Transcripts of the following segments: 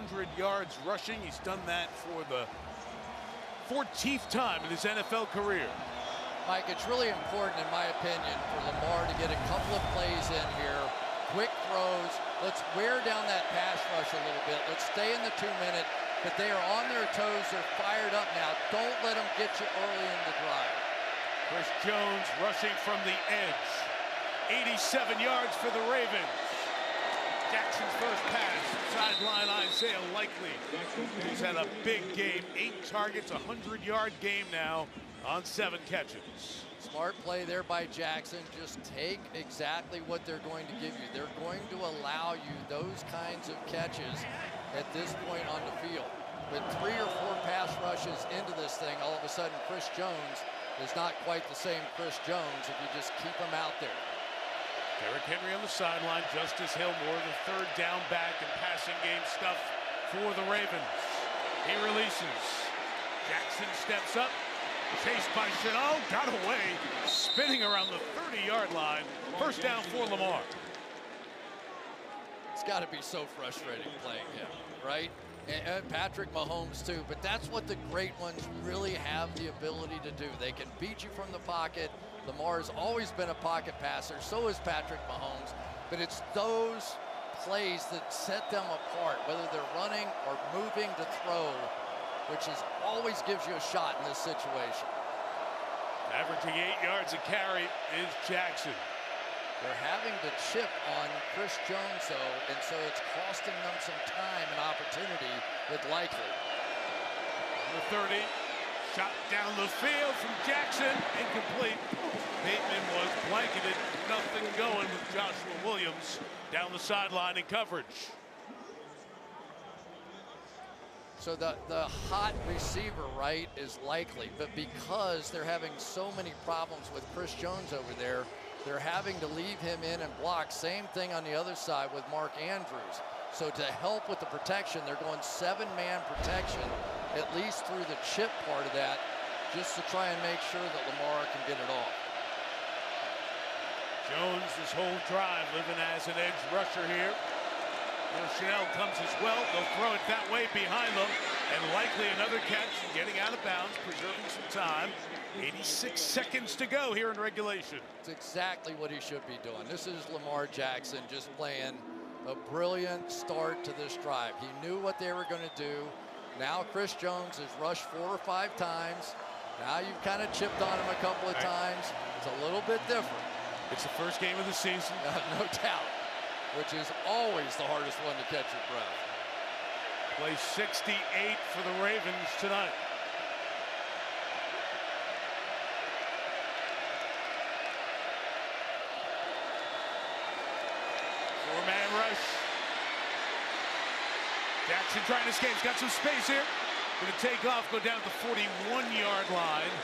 100 yards rushing. He's done that for the 14th time in his NFL career. Mike, it's really important, in my opinion, for Lamar to get a couple of plays in here. Quick throws. Let's wear down that pass rush a little bit. Let's stay in the 2-minute. But they are on their toes. They're fired up now. Don't let them get you early in the drive. Chris Jones rushing from the edge. 87 yards for the Ravens. Jackson's first pass. Sideline Isaiah Likely. He's had a big game. 8 targets, 100-yard game now on 7 catches. Smart play there by Jackson. Just take exactly what they're going to give you. They're going to allow you those kinds of catches at this point on the field. But 3 or 4 pass rushes into this thing, all of a sudden Chris Jones is not quite the same Chris Jones if you just keep him out there. Derrick Henry on the sideline. Justice Hillmore, the third down back and passing game stuff for the Ravens. He releases. Jackson steps up. Chased by Chenal, got away, spinning around the 30-yard line. First down for Lamar. It's got to be so frustrating playing him, right? And Patrick Mahomes too, but that's what the great ones really have the ability to do. They can beat you from the pocket. Lamar's always been a pocket passer, so is Patrick Mahomes, but it's those plays that set them apart, whether they're running or moving to throw, which always gives you a shot in this situation. Averaging 8 yards a carry is Jackson. They're having to chip on Chris Jones, though, and so it's costing them some time and opportunity with Likely. Number 30, shot down the field from Jackson, incomplete. Bateman was blanketed, nothing going with Joshua Williams down the sideline in coverage. So the hot receiver, right, is Likely, but because they're having so many problems with Chris Jones over there, they're having to leave him in and block. Same thing on the other side with Mark Andrews. So to help with the protection, they're going 7-man protection, at least through the chip part of that, just to try and make sure that Lamar can get it off. Jones this whole drive living as an edge rusher here. Chenal comes as well. They'll throw it that way behind them. And Likely another catch, getting out of bounds, preserving some time. 86 seconds to go here in regulation. It's exactly what he should be doing. This is Lamar Jackson just playing a brilliant start to this drive. He knew what they were going to do. Now Chris Jones has rushed 4 or 5 times. Now you've kind of chipped on him a couple of times. It's a little bit different. It's the first game of the season. No doubt. Which is always the hardest one to catch your breath. Play 68 for the Ravens tonight. Four-man rush. Jackson trying to escape. He's got some space here. Going to take off, go down to the 41-yard line.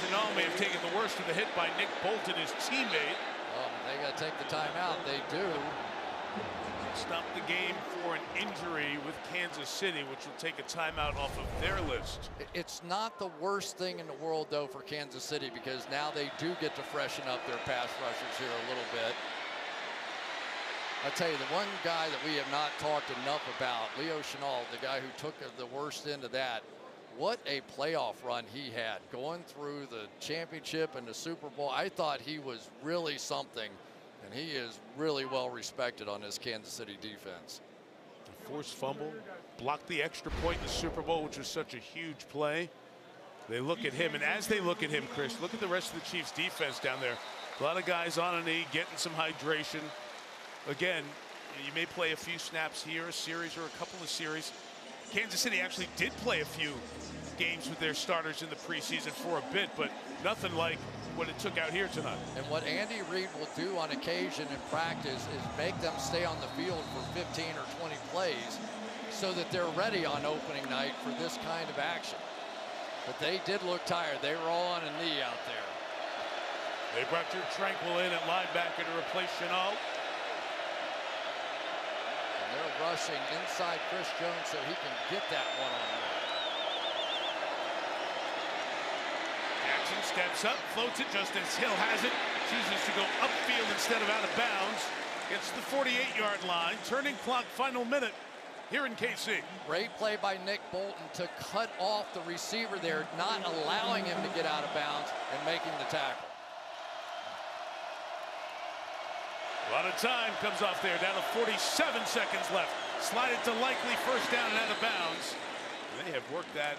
Chenal may have taken the worst of the hit by Nick Bolton, his teammate. Oh, they got to take the timeout. They do. Stop the game for an injury with Kansas City, which will take a timeout off of their list. It's not the worst thing in the world, though, for Kansas City, because now they do get to freshen up their pass rushers here a little bit. I tell you, the one guy that we have not talked enough about, Leo Chenal, the guy who took the worst into that, what a playoff run he had going through the championship and the Super Bowl. I thought he was really something. And he is really well respected on this Kansas City defense. Forced fumble, blocked the extra point in the Super Bowl, which was such a huge play. They look at him, and as they look at him, Chris, look at the rest of the Chiefs defense down there. A lot of guys on a knee, getting some hydration. Again, you may play a few snaps here, a series or a couple of series. Kansas City actually did play a few games with their starters in the preseason for a bit, but nothing like what it took out here tonight. And what Andy Reid will do on occasion in practice is make them stay on the field for 15 or 20 plays so that they're ready on opening night for this kind of action. But they did look tired. They were all on a knee out there. They brought Drew Tranquill in at linebacker to replace Chenal. And they're rushing inside Chris Jones so he can get that one-on-one. Steps up, floats it. Justice Hill has it. Chooses to go upfield instead of out of bounds. Gets to the 48-yard line. Turning clock, final minute. here in KC. Great play by Nick Bolton to cut off the receiver there, not allowing him to get out of bounds and making the tackle. A lot of time comes off there, down to 47 seconds left. Slide it to Likely, first down and out of bounds. They have worked that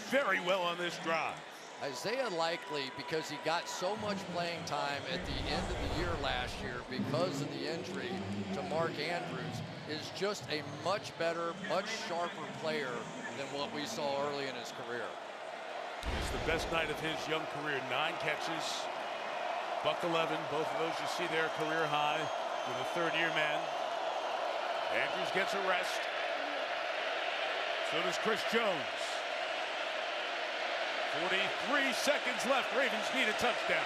very well on this drive. Isaiah Likely, because he got so much playing time at the end of the year last year because of the injury to Mark Andrews, is just a much better, much sharper player than what we saw early in his career. It's the best night of his young career. 9 catches, $111. Both of those you see there, career high with a third-year man. Andrews gets a rest. So does Chris Jones. 43 seconds left. Ravens need a touchdown.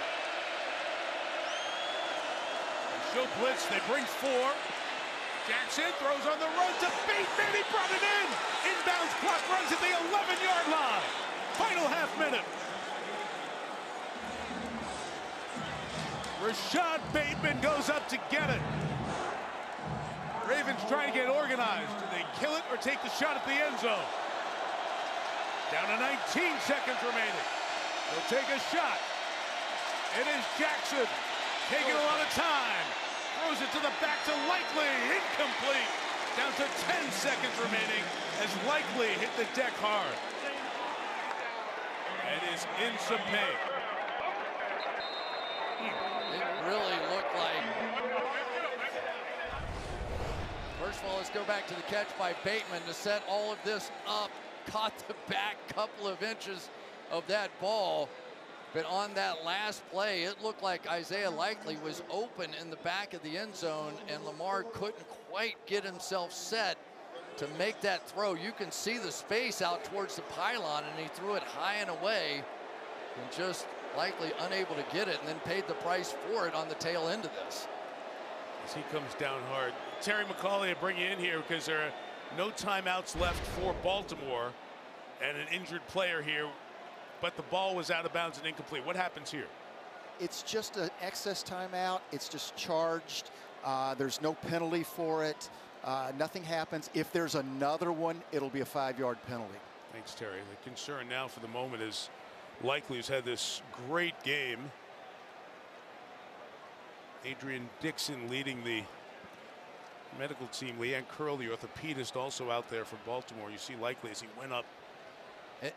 They show blitz. They bring 4. Jackson throws on the run to Bateman. He brought it in. Inbounds clock runs at the 11-yard line. Final half minute. Rashad Bateman goes up to get it. Ravens trying to get organized. Do they kill it or take the shot at the end zone? Down to 19 seconds remaining. They'll take a shot. It is Jackson taking a lot of time. Throws it to the back to Likely. Incomplete. Down to 10 seconds remaining as Likely hit the deck hard. It is Insa Pay. It really looked like... First of all, let's go back to the catch by Bateman to set all of this up. Caught the back couple of inches of that ball. But on that last play, it looked like Isaiah Likely was open in the back of the end zone, and Lamar couldn't quite get himself set to make that throw. You can see the space out towards the pylon, and he threw it high and away, and just Likely unable to get it, and then paid the price for it on the tail end of this. As he comes down hard. Terry McAulay, I bring you in here because there are no timeouts left for Baltimore and an injured player here, but the ball was out of bounds and incomplete. What happens here? It's just an excess timeout. It's just charged. There's no penalty for it. Nothing happens. If there's another one, it'll be a 5-yard penalty. Thanks, Terry. The concern now for the moment is Likely, who's had this great game. Adrian Dixon leading the medical team. Leanne Curl, the orthopedist, also out there for Baltimore. You see Likely as he went up.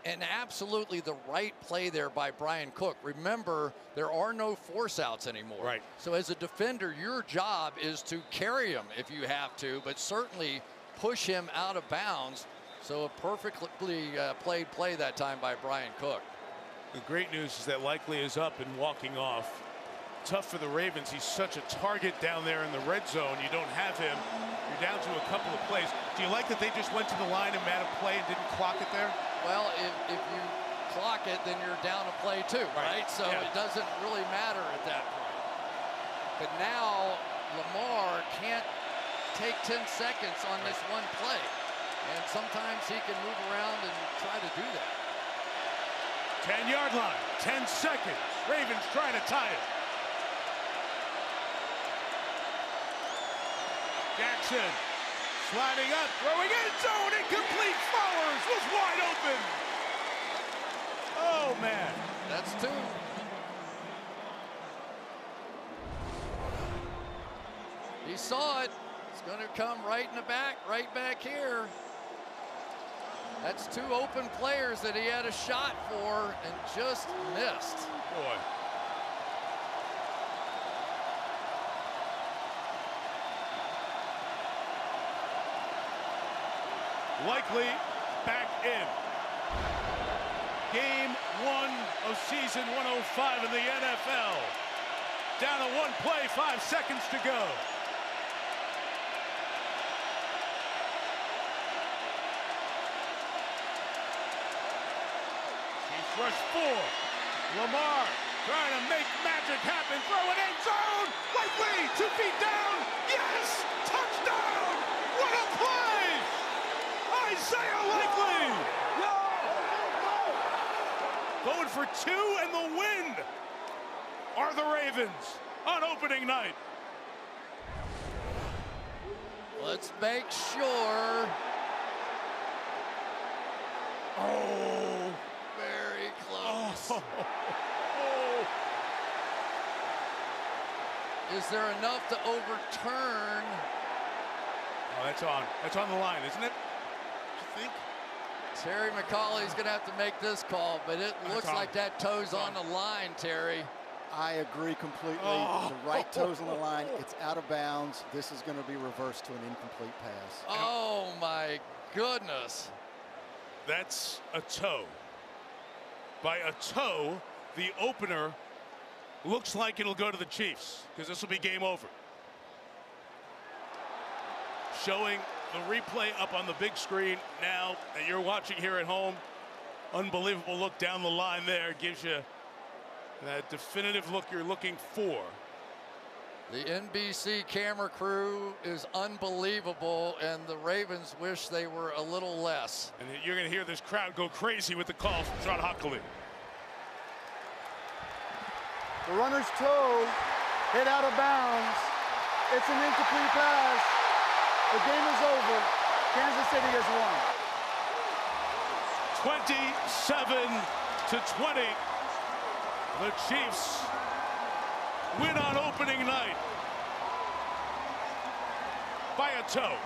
And absolutely the right play there by Brian Cook. Remember, there are no force outs anymore. Right. So as a defender, your job is to carry him if you have to, but certainly push him out of bounds. So a perfectly played play that time by Brian Cook. The great news is that Likely is up and walking off. Tough for the Ravens. He's such a target down there in the red zone. You don't have him. You're down to a couple of plays. Do you like that they just went to the line and made a play and didn't clock it there? Well, if you clock it, then you're down a play too, right? So yeah. It doesn't really matter at that point. But now Lamar can't take 10 seconds on this one play. And sometimes he can move around and try to do that. 10-yard line, 10 seconds. Ravens trying to tie it. Jackson sliding up, throwing end zone, incomplete. Flowers was wide open. Oh, man. That's 2. He saw it. It's going to come right in the back, right back here. That's 2 open players that he had a shot for and just missed. Boy. Likely back in. Game 1 of season 105 in the NFL. Down to 1 play, 5 seconds to go. Chiefs rush 4. Lamar trying to make magic happen. Throw it end zone. Likely 2 feet down. Yes! Touchdown! What a play! Isaiah Likely! Going for 2 and the win are the Ravens on opening night. Let's make sure. Oh. Very close. Oh. Is there enough to overturn? Oh, that's on. That's on the line, isn't it? You think? Terry McCauley's going to have to make this call, but it looks like that toe's on the line, Terry. I agree completely. Oh. The right toe's on the line. It's out of bounds. This is going to be reversed to an incomplete pass. Oh, my goodness. That's a toe. By a toe, the opener looks like it'll go to the Chiefs because this will be game over. Showing the replay up on the big screen now that you're watching here at home. Unbelievable look down the line there. Gives you that definitive look you're looking for. The NBC camera crew is unbelievable, and the Ravens wish they were a little less. And you're going to hear this crowd go crazy with the call from John Hockley. The runner's toe hit out of bounds. It's an incomplete pass. The game is over. Kansas City has won. 27-20. The Chiefs win on opening night by a toe.